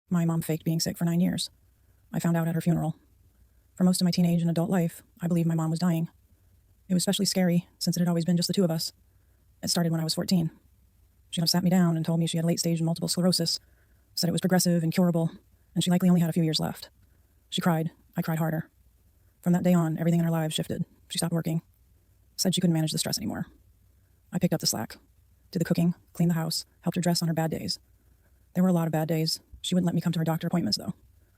My mom faked being sick for 9 years. I found out at her funeral. For most of my teenage and adult life, I believed my mom was dying. It was especially scary since it had always been just the two of us. It started when I was 14. She sat me down and told me she had late-stage multiple sclerosis, said it was progressive and curable, and she likely only had a few years left. She cried. I cried harder. From that day on, everything in her lives shifted. She stopped working. Said she couldn't manage the stress anymore. I picked up the slack. Did the cooking, cleaned the house, helped her dress on her bad days. There were a lot of bad days. She wouldn't let me come to her doctor appointments, though.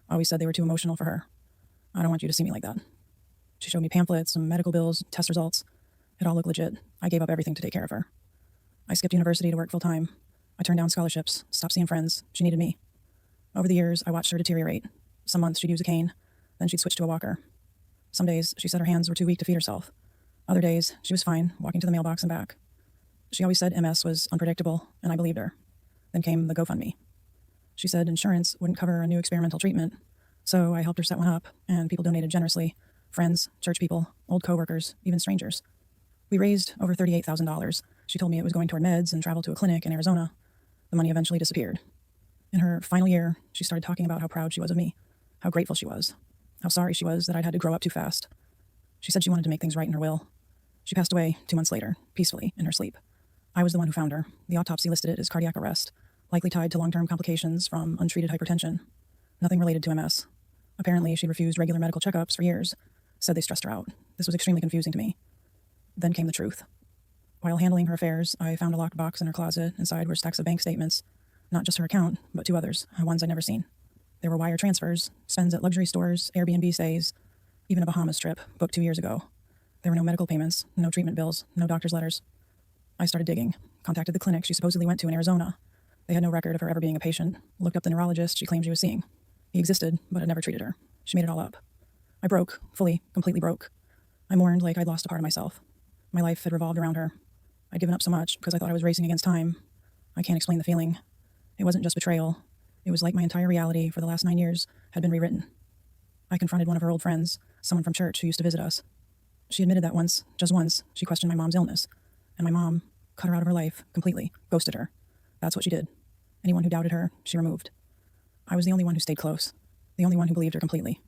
Always said they were too emotional for her. I don't want you to see me like that. She showed me pamphlets, some medical bills, test results. It all looked legit. I gave up everything to take care of her. I skipped university to work full-time. I turned down scholarships, stopped seeing friends. She needed me. Over the years, I watched her deteriorate. Some months she'd use a cane, then she'd switch to a walker. Some days, she said her hands were too weak to feed herself. Other days, she was fine, walking to the mailbox and back. She always said MS was unpredictable, and I believed her. Then came the GoFundMe. She said insurance wouldn't cover a new experimental treatment, so I helped her set one up, and people donated generously. Friends, church people, old coworkers, even strangers. We raised over $38,000. She told me it was going toward meds and travel to a clinic in Arizona. The money eventually disappeared. In her final year, she started talking about how proud she was of me, how grateful she was, how sorry she was that I'd had to grow up too fast. She said she wanted to make things right in her will. She passed away 2 months later, peacefully, in her sleep. I was the one who found her. The autopsy listed it as cardiac arrest, likely tied to long-term complications from untreated hypertension. Nothing related to MS. Apparently, she refused regular medical checkups for years, said they stressed her out. This was extremely confusing to me. Then came the truth. While handling her affairs, I found a locked box in her closet. Inside were stacks of bank statements. Not just her account, but 2 others, ones I'd never seen. There were wire transfers, spends at luxury stores, Airbnb stays, even a Bahamas trip, booked 2 years ago. There were no medical payments, no treatment bills, no doctor's letters. I started digging, contacted the clinic she supposedly went to in Arizona. They had no record of her ever being a patient. Looked up the neurologist she claimed she was seeing. He existed, but had never treated her. She made it all up. I broke, fully, completely broke. I mourned like I'd lost a part of myself. My life had revolved around her. I'd given up so much because I thought I was racing against time. I can't explain the feeling. It wasn't just betrayal. It was like my entire reality for the last 9 years had been rewritten. I confronted one of her old friends, someone from church who used to visit us. She admitted that once, just once, she questioned my mom's illness. And my mom cut her out of her life completely, ghosted her. That's what she did. Anyone who doubted her, she removed. I was the only one who stayed close. The only one who believed her completely.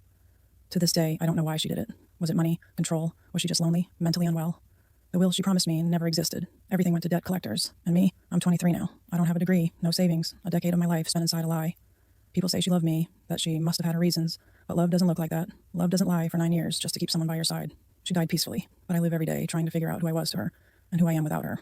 To this day, I don't know why she did it. Was it money? Control? Was she just lonely? Mentally unwell? The will she promised me never existed. Everything went to debt collectors. And me? I'm 23 now. I don't have a degree, no savings, a decade of my life spent inside a lie. People say she loved me, that she must have had her reasons, but love doesn't look like that. Love doesn't lie for 9 years just to keep someone by your side. She died peacefully, but I live every day trying to figure out who I was to her and who I am without her.